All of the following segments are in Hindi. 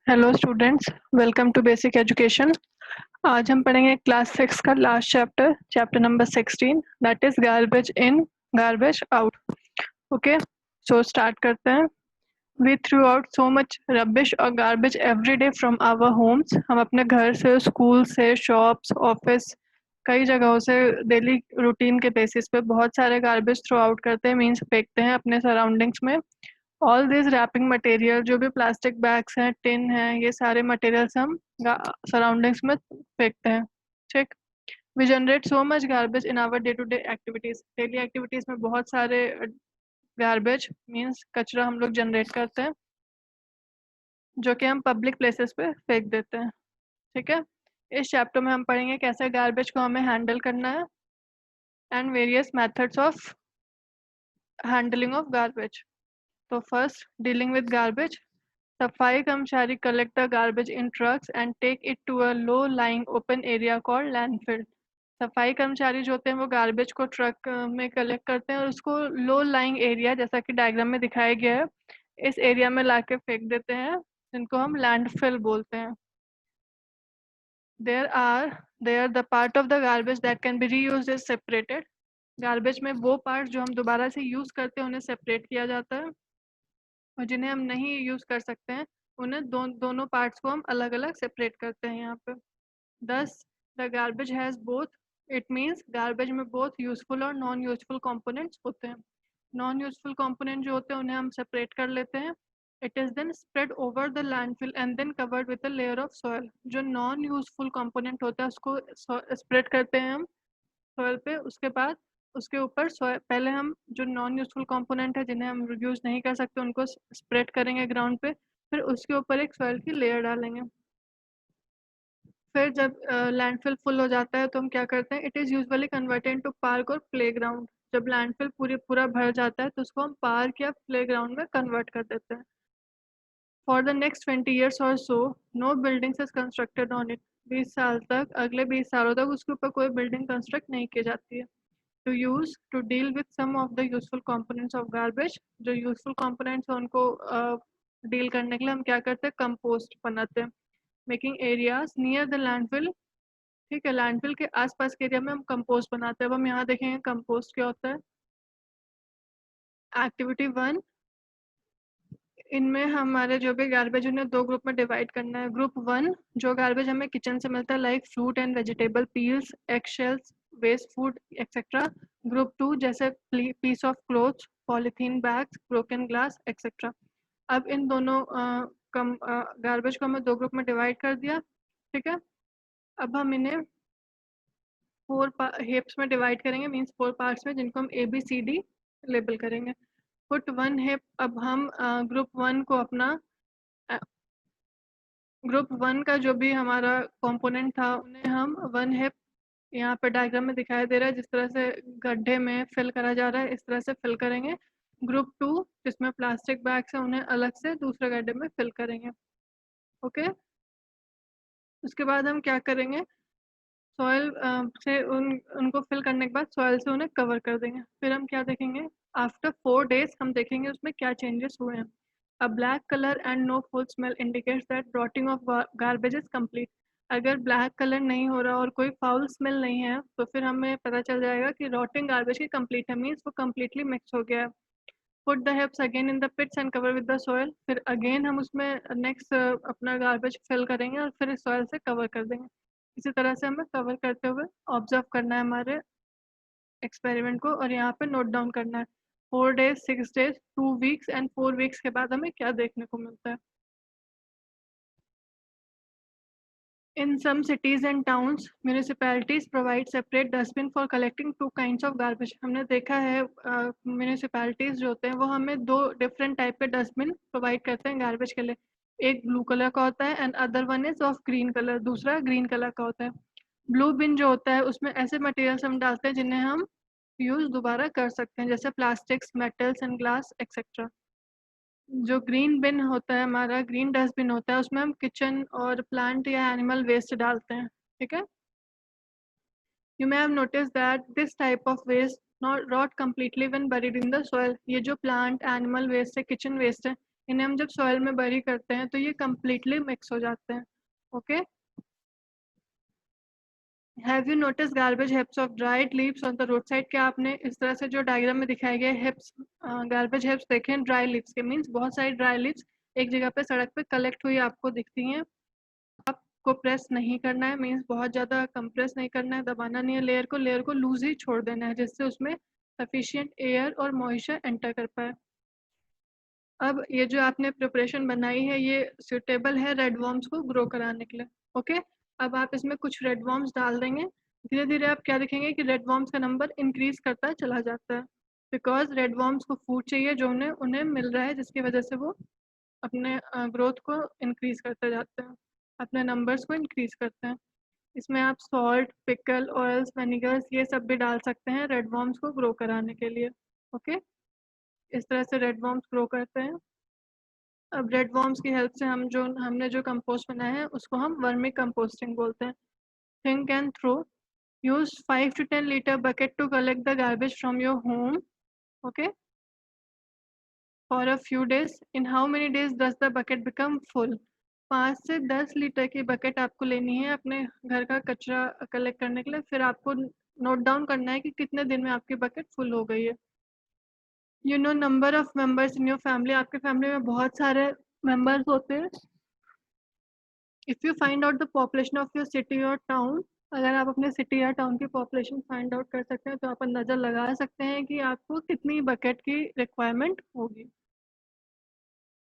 Hello students, welcome to basic education. आज हम पढ़ेंगे क्लास 6 का last chapter, chapter number 16, that is garbage in garbage out. Okay, so start करते हैं। We throw out so much rubbish और garbage every day from our homes. हम अपने घर से, स्कूल से, शॉप्स, ऑफिस, कई जगहों से डेली रूटीन के बेसिस पे बहुत सारे गार्बेज थ्रू आउट करते हैं, मीन्स फेंकते हैं अपने सराउंडिंग्स में। ऑल दिस रैपिंग मटेरियल, जो भी प्लास्टिक बैग्स हैं, टिन हैं, ये सारे मटेरियल्स हम सराउंडिंग्स में फेंकते हैं। ठीक। We generate so much garbage in our day to day activities. Daily activities में बहुत सारे गार्बेज मीन्स कचरा हम लोग जनरेट करते हैं, जो कि हम पब्लिक प्लेसेस पे फेंक देते हैं। ठीक है। इस चैप्टर में हम पढ़ेंगे कैसे गार्बेज को हमें हैंडल करना है and various methods of handling of garbage. तो फर्स्ट, डीलिंग विद गार्बेज। सफाई कर्मचारी collect the garbage in trucks and take it to a low-lying open area called landfill। सफाई कर्मचारी जो होते हैं वो गार्बेज को ट्रक में कलेक्ट करते हैं और उसको लो लाइंग एरिया, जैसा कि डायग्राम में दिखाया गया है, इस एरिया में लाके फेंक देते हैं, जिनको हम लैंडफिल बोलते हैं। There the part of the garbage that can be reused is separated. Garbage में वो पार्ट जो हम दोबारा से यूज करते हैं उन्हें सेपरेट किया जाता है, और जिन्हें हम नहीं यूज कर सकते हैं उन्हें दोनों पार्ट्स को हम अलग अलग सेपरेट करते हैं यहाँ पे। दस, the garbage has both. It means garbage में बोथ यूजफुल और नॉन यूजफुल कंपोनेंट्स होते हैं। नॉन यूजफुल कंपोनेंट जो होते हैं उन्हें हम सेपरेट कर लेते हैं। It is then spread over the landfill and then covered with a layer of soil. जो नॉन यूजफुल कंपोनेंट होता है उसको स्प्रेड करते हैं हम सॉइल पे। उसके बाद उसके ऊपर पहले हम जो नॉन यूजफुल कंपोनेंट है, जिन्हें हम यूज नहीं कर सकते, उनको स्प्रेड करेंगे ग्राउंड पे। फिर उसके ऊपर एक सॉइल की लेयर डालेंगे। फिर जब लैंडफिल फुल हो जाता है तो हम क्या करते हैं, it is usually converted into park और प्लेग्राउंड। जब लैंडफिल पूरा भर जाता है तो उसको हम पार्क या प्लेग्राउंड में कन्वर्ट कर देते हैं। फॉर द नेक्स्ट 20 years और so no buildings is constructed on it. 20 साल तक, अगले 20 सालों तक उसके ऊपर कोई बिल्डिंग कंस्ट्रक्ट नहीं की जाती है। To deal with some of the useful components of garbage. जो यूजफुल कंपोनेंट्स हैं उनको डील करने के लिए हम क्या करते हैं, कंपोस्ट बनाते हैं। Making areas near the landfill. ठीक है, लैंडफिल के आसपास के एरिया में हम कंपोस्ट बनाते हैं। अब हम यहाँ देखेंगे कंपोस्ट क्या होता है। एक्टिविटी 1, इनमें हमारे जो भी गार्बेज उन्हें दो ग्रुप में डिवाइड करना है। ग्रुप 1, जो गार्बेज हमें किचन से मिलता है, like fruit and vegetable peels, egg shells, waste food etcetera. Group 2, जैसे piece of clothes, polythene bags, broken glass etcetera. अब इन दोनों गार्बेज को हमें दो ग्रुप में डिवाइड कर दिया। ठीक है। अब हम इन्हें 4 हिप्स में डिवाइड करेंगे, मीन्स 4 पार्ट्स में, जिनको हम ABCD लेबल करेंगे। Put 1 hip. अब हम ग्रुप वन का जो भी हमारा कंपोनेंट था उन्हें हम 1 हिप, यहाँ पे डायग्राम में दिखाई दे रहा है जिस तरह से गड्ढे में फिल करा जा रहा है, इस तरह से फिल करेंगे। ग्रुप 2, जिसमें प्लास्टिक बैग्स हैं, उन्हें अलग से दूसरे गड्ढे में फिल करेंगे। ओके। उसके बाद हम क्या करेंगे, सॉइल से उनको फिल करने के बाद सॉइल से उन्हें कवर कर देंगे। फिर हम क्या देखेंगे, आफ्टर 4 days हम देखेंगे उसमें क्या चेंजेस हुए हैं। A black colour and no foul smell indicates that rotting of garbage is complete. अगर ब्लैक कलर नहीं हो रहा और कोई फाउल स्मेल नहीं है तो फिर हमें पता चल जाएगा कि रॉटिंग गार्बेज की कंप्लीट है, मीन्स वो कम्प्लीटली मिक्स हो गया है। Put the heaps again in the pits and cover with the soil. फिर अगेन हम उसमें नेक्स्ट अपना गार्बेज फिल करेंगे और फिर सॉइल से कवर कर देंगे। इसी तरह से हमें कवर करते हुए ऑब्जर्व करना है हमारे एक्सपेरिमेंट को, और यहाँ पे नोट डाउन करना है 4 days, 6 days, 2 weeks and 4 weeks के बाद हमें क्या देखने को मिलता है। In some cities and towns, municipalities provide separate dustbin for collecting 2 kinds of garbage। हमने देखा है म्यूनिसिपैलिटीज जो होते हैं वो हमें 2 डिफरेंट टाइप के डस्टबिन प्रोवाइड करते हैं गार्बेज के लिए। एक ब्लू कलर का होता है and other one is of green colour, दूसरा ग्रीन कलर का होता है। ब्लू बिन जो होता है उसमें ऐसे मटेरियल्स हम डालते हैं जिन्हें हम यूज दोबारा कर सकते हैं, जैसे plastics, metals and glass etcetera. जो ग्रीन बिन होता है, हमारा ग्रीन डस्टबिन होता है, उसमें हम किचन और प्लांट या एनिमल वेस्ट डालते हैं। ठीक है। You may have notice that this type of waste not rot completely when buried in the soil. ये जो प्लांट, एनिमल वेस्ट है, किचन वेस्ट है, इन्हें हम जब सॉइल में बरी करते हैं तो ये कम्प्लीटली मिक्स हो जाते हैं। Okay, have you notice garbage heaps of dried leaves on the road side? क्या आपने इस तरह से जो डायग्राम में दिखाए गए हेप्स, गार्बेज हेप्स देखे हैं ड्राई लीव्स के? मीन्स बहुत सारी ड्राई लीव्स एक जगह पे सड़क पे कलेक्ट हुई आपको दिखती हैं। आपको प्रेस नहीं करना है, मीन्स बहुत ज़्यादा कंप्रेस नहीं करना है, दबाना नहीं है लेयर को लूज ही छोड़ देना है जिससे उसमें सफिशिएंट एयर और मॉइस्चर एंटर कर पाए। अब ये जो आपने प्रिपरेशन बनाई है ये सुटेबल है रेड वॉर्म्स को ग्रो कराने के लिए। ओके, अब आप इसमें कुछ रेड वॉर्म्स डाल देंगे। धीरे धीरे आप क्या देखेंगे कि रेड वॉर्म्स का नंबर इंक्रीज करता चला जाता है, बिकॉज रेड वॉर्म्स को फूड चाहिए जो उन्हें उन्हें मिल रहा है, जिसकी वजह से वो अपने ग्रोथ को इंक्रीज करते जाते हैं, अपने नंबर्स को इंक्रीज करते हैं। इसमें आप सॉल्ट, पिकल, ऑयल्स, वेनिगर्स ये सब भी डाल सकते हैं रेड वॉर्म्स को ग्रो कराने के लिए। ओके, इस तरह से रेड वॉर्म्स ग्रो करते हैं। अब रेड वॉर्म्स की हेल्प से हमने जो कंपोस्ट बनाया है उसको हम वर्मी कंपोस्टिंग बोलते हैं। Think and throw, use 5 to 10 litre bucket to collect the garbage from your home. Okay, for a few days. In how many days does the bucket become full? 5 से 10 लीटर की बकेट आपको लेनी है अपने घर का कचरा कलेक्ट करने के लिए। फिर आपको नोट डाउन करना है कि कितने दिन में आपकी बकेट फुल हो गई है। You know number of members in your family, आपके फैमिली में बहुत सारे मेंबर्स होते हैं। If you find out the population of your city और टाउन, अगर आप अपने सिटी या टाउन की पॉपुलेशन फाइंड आउट कर सकते हैं तो आप अंदाज़ा लगा सकते हैं कि आपको कितनी बकेट की रिक्वायरमेंट होगी।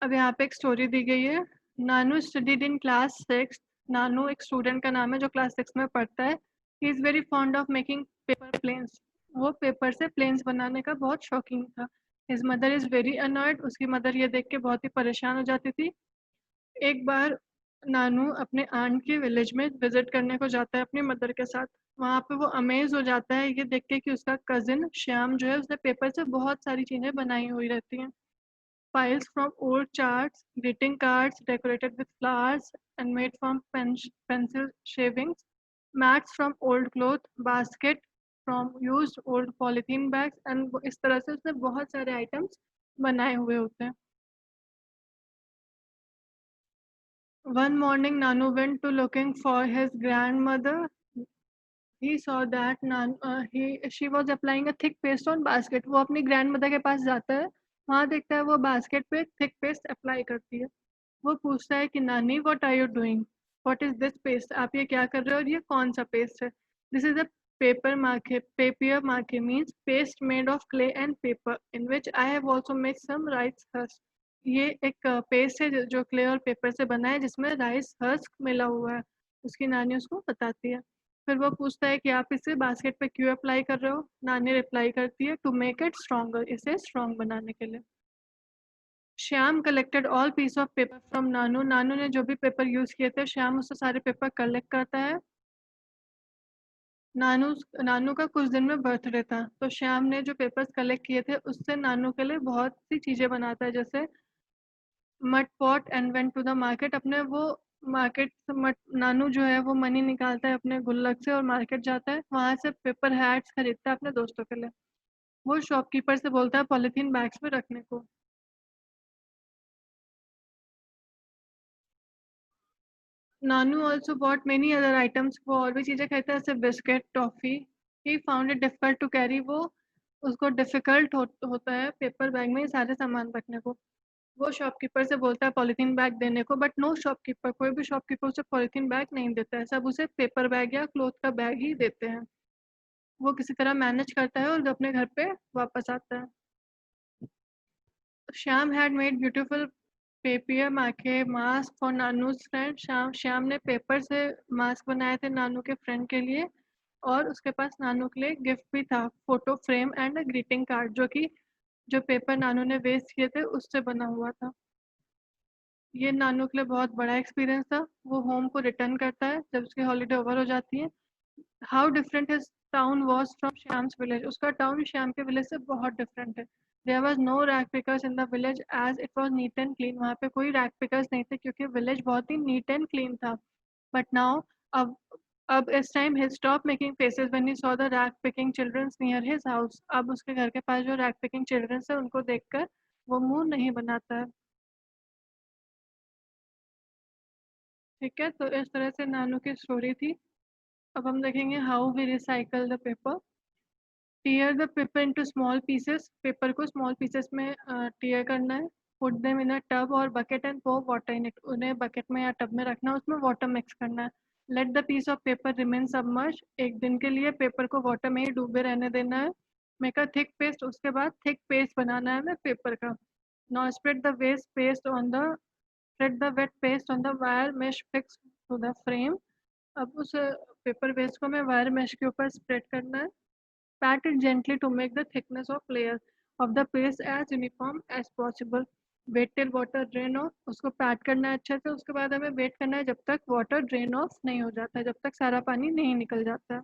अब यहाँ पे एक स्टोरी दी गई है। नानू स्टडीड इन क्लास 6। नानू एक स्टूडेंट का नाम है जो क्लास 6 में पढ़ता है। He is very fond of making paper planes. वो पेपर से प्लेन्स बनाने का बहुत शौकीन था। His mother is very annoyed, उसकी मदर ये देख के बहुत ही परेशान हो जाती थी। एक बार नानू अपने आंट के विलेज में विजिट करने को जाता है अपनी मदर के साथ। वहाँ पे वो अमेज हो जाता है ये देख के कि उसका कजिन श्याम जो है उसने पेपर से बहुत सारी चीज़ें बनाई हुई रहती हैं। Files from old charts, greeting cards decorated with flowers and made from pencil shavings, mats from old cloth, basket from used old polythene bags, and इस तरह से उसने बहुत सारे आइटम्स बनाए हुए होते हैं। One morning, Nanu went to looking for his grandmother. He saw that she was applying a thick paste on basket. वो अपनी grandmother के पास जाता है, वहाँ देखता है वो basket पे thick paste apply करती है। वो पूछता है कि नानी what are you doing, what is this paste, आप ये क्या कर रहे हो और ये कौन सा पेस्ट है? दिस इज अ पेपर मार्के means paste made of clay and paper in which I have also made some rice husk. ये एक पेस्ट है जो क्ले और पेपर से बना है जिसमें राइस हस्क मिला हुआ है, उसकी नानी उसको बताती है। फिर वो पूछता है कि आप इसे बास्केट पे क्यों अप्लाई कर रहे हो? नानी रिप्लाई करती है टू मेक इट स्ट्रॉन्गर, इसे स्ट्रॉन्ग बनाने के लिए। Shyam collected all piece of paper from Nanu. Nanu ने जो भी पेपर यूज किए थे श्याम उससे सारे पेपर कलेक्ट करता है। नानू नानू का कुछ दिन में बर्थडे था तो श्याम ने जो पेपर्स कलेक्ट किए थे उससे नानू के लिए बहुत सी चीज़ें बनाता है, जैसे mud pot and went to the market. अपने वो मार्केट मट नानू जो है वो मनी निकालता है अपने गुल्लक से और मार्केट जाता है, वहाँ से पेपर हैट्स खरीदता है अपने दोस्तों के लिए। वो शॉपकीपर से बोलता है पॉलीथीन बैग्स में रखने को। Nanu also bought many other items, वो और भी चीज़ें खरीदता है जैसे biscuit, toffee. He found it difficult to carry, वो उसको डिफिकल्ट होता है पेपर बैग में ये सारे सामान रखने को। वो शॉपकीपर से बोलता है पॉलीथीन बैग देने को, बट नो शॉपकीपर, कोई भी शॉपकीपर उसे पॉलीथीन बैग नहीं देता है, सब उसे पेपर बैग या क्लॉथ का बैग ही देते हैं। वो किसी तरह मैनेज करता है और अपने घर पे वापस आता है। Shyam had made beautiful papier mache mask for Nanu's friend. Shyam ने पेपर से मास्क बनाए थे नानू के फ्रेंड के लिए, और उसके पास नानू के लिए गिफ्ट भी था, photo frame and a greeting card, जो कि जो पेपर नानू ने वेस्ट किए थे उससे बना हुआ था। ये नानू के लिए बहुत बड़ा एक्सपीरियंस था। वो होम को रिटर्न करता है जब उसकी हॉलीडे ओवर हो जाती है। How different his town was from Shyam's village, उसका टाउन श्याम के विलेज से बहुत डिफरेंट है। There was no rag pickers in the village as it was neat and clean, वहाँ पे कोई रैक पिकर्स नहीं थे क्योंकि विलेज बहुत ही नीट एंड क्लीन था। बट नाउ अब अब इस time he stop making faces when he saw the rag picking childrens near his house. अब उसके घर के पास जो रैक पिकिंग चिल्ड्रंस है उनको देखकर वो मुंह नहीं बनाता है। ठीक है, तो इस तरह से नानू की स्टोरी थी। अब हम देखेंगे how we recycle the paper. Tear the paper into small pieces, paper को स्मॉल पीसेस में टीयर करना है। Put them in a tub और bucket and pour water in it, उन्हें बकेट में या टब में रखना है, उसमें वाटर मिक्स करना है। Let the piece of paper remain submerge, एक दिन के लिए पेपर को वाटर में ही डूबे रहने देना है। मेक अ थिक पेस्ट, उसके बाद थिक पेस्ट बनाना है हमें पेपर का। Now spread the waste paste on the spread the wet paste on the wire mesh fixed to the frame। अब उस पेपर वेस्ट को हमें वायर मेश के ऊपर स्प्रेड करना है। Pat it gently to make the thickness of layer of the paste as uniform as possible. Wait till water drain off, उसको पैट करना है अच्छे से, उसके बाद हमें वेट करना है जब तक वाटर ड्रेन ऑफ नहीं हो जाता है, जब तक सारा पानी नहीं निकल जाता है।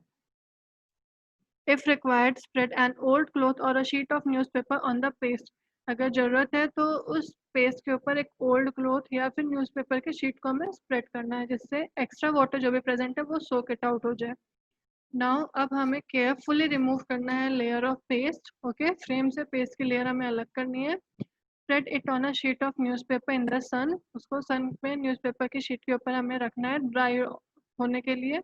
If required spread an old cloth और a sheet of newspaper on the paste, अगर ज़रूरत है तो उस पेस्ट के ऊपर एक ओल्ड क्लॉथ या फिर न्यूज़पेपर की शीट को हमें स्प्रेड करना है, जिससे एक्स्ट्रा वाटर जो भी प्रेजेंट है वो सोक इट आउट हो जाए। नाउ अब हमें केयरफुली रिमूव करना है layer of paste. Okay, frame से पेस्ट की लेयर हमें अलग करनी है। Spread it on a sheet of newspaper in the sun, उसको सन में न्यूज़पेपर की शीट के ऊपर हमें रखना है ड्राई होने के लिए।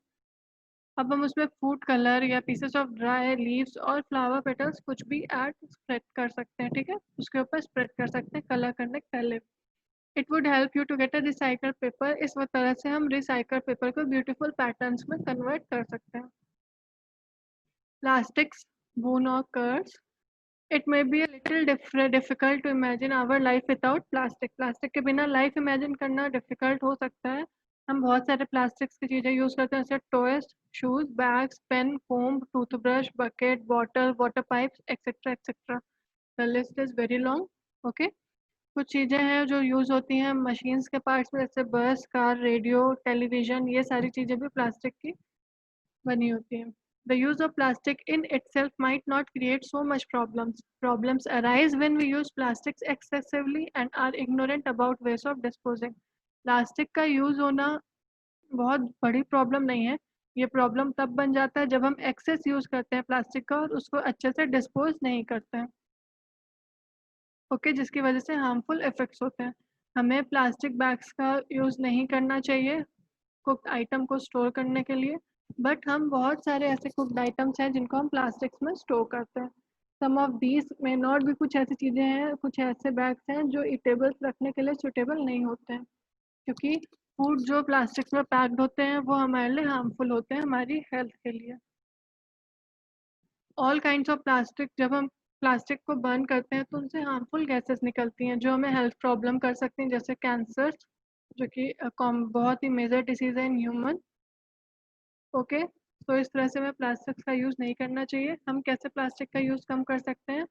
अब हम उसमें फूड कलर या पीसेस ऑफ ड्राई लीव्स और फ्लावर पेटल्स कुछ भी ऐड स्प्रेड कर सकते हैं। ठीक है, उसके ऊपर स्प्रेड कर सकते हैं कलर करने के पहले। It would help you to get a recycle paper, इस तरह से हम रिसाइकल पेपर को ब्यूटीफुल पैटर्न्स में कन्वर्ट कर सकते हैं। Plastics, bone or curves. It may be a little difficult to imagine our life without plastic. Plastic के बिना लाइफ इमेजिन करना डिफिकल्ट हो सकता है। हम बहुत सारे प्लास्टिक्स की चीज़ें यूज़ करते हैं, जैसे toys, shoes, bags, pen, foam, toothbrush, bucket, bottle, water pipes, etcetera etcetera. The list is very long. Okay, कुछ चीज़ें हैं जो यूज़ होती हैं मशीन्स के पार्ट्स में, जैसे बस, कार, रेडियो, टेलीविज़न, ये सारी चीज़ें भी प्लास्टिक की बनी होती हैं। The use of plastic in itself might not create so much problems. Problems arise when we use plastics excessively and are ignorant about ways of disposing. Plastic का यूज़ होना बहुत बड़ी प्रॉब्लम नहीं है। ये प्रॉब्लम तब बन जाता है जब हम एक्सेस यूज़ करते हैं प्लास्टिक का और उसको अच्छे से डिस्पोज नहीं करते हैं। ओके, जिसकी वजह से हार्मफुल इफेक्ट्स होते हैं। हमें प्लास्टिक बैग्स का यूज़ नहीं करना चाहिए कुक्ड आइटम को स्टोर करने के लिए, बट हम बहुत सारे ऐसे कुक्ड आइटम्स हैं जिनको हम प्लास्टिक्स में स्टोर करते हैं। सम ऑफ दीज में नॉट भी, कुछ ऐसी चीज़ें हैं, कुछ ऐसे बैग्स हैं जो ईटेबल्स रखने के लिए सुटेबल नहीं होते हैं, क्योंकि फूड जो प्लास्टिक्स में पैक्ड होते हैं वो हमारे लिए हार्मफुल होते हैं हमारी हेल्थ के लिए। ऑल काइंड्स ऑफ प्लास्टिक, जब हम प्लास्टिक को बर्न करते हैं तो उनसे हार्मफुल गैसेस निकलती हैं जो हमें हेल्थ प्रॉब्लम कर सकती हैं, जैसे कैंसर, जो कि बहुत ही मेजर डिसीज़ है इन ह्यूमन। ओके, तो इस तरह से हमें प्लास्टिक का यूज़ नहीं करना चाहिए। हम कैसे प्लास्टिक का यूज़ कम कर सकते हैं?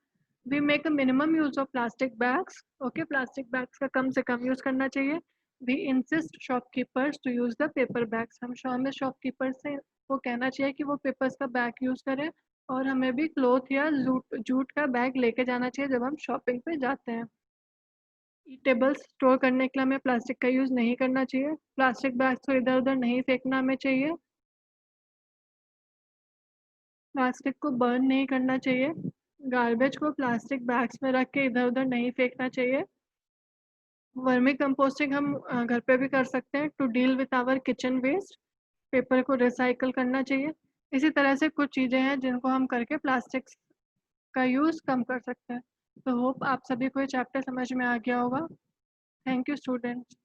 We make a minimum use of plastic bags. Okay, plastic bags का कम से कम यूज़ करना चाहिए। We insist shopkeepers to use the paper bags, हमें शॉपकीपर से वो कहना चाहिए कि वो पेपर्स का बैग यूज़ करें, और हमें भी क्लॉथ या जूट जूट का बैग लेके जाना चाहिए जब हम शॉपिंग पे जाते हैं। ईटेबल्स स्टोर करने के लिए हमें प्लास्टिक का यूज़ नहीं करना चाहिए। प्लास्टिक बैग्स को इधर उधर नहीं फेंकना हमें चाहिए। प्लास्टिक को बर्न नहीं करना चाहिए। गार्बेज को प्लास्टिक बैग्स में रख के इधर उधर नहीं फेंकना चाहिए। वर्मी कंपोस्टिंग हम घर पे भी कर सकते हैं to deal with our kitchen waste. Paper को रिसाइकल करना चाहिए। इसी तरह से कुछ चीज़ें हैं जिनको हम करके प्लास्टिक का यूज़ कम कर सकते हैं। तो होप आप सभी को ये चैप्टर समझ में आ गया होगा। Thank you students.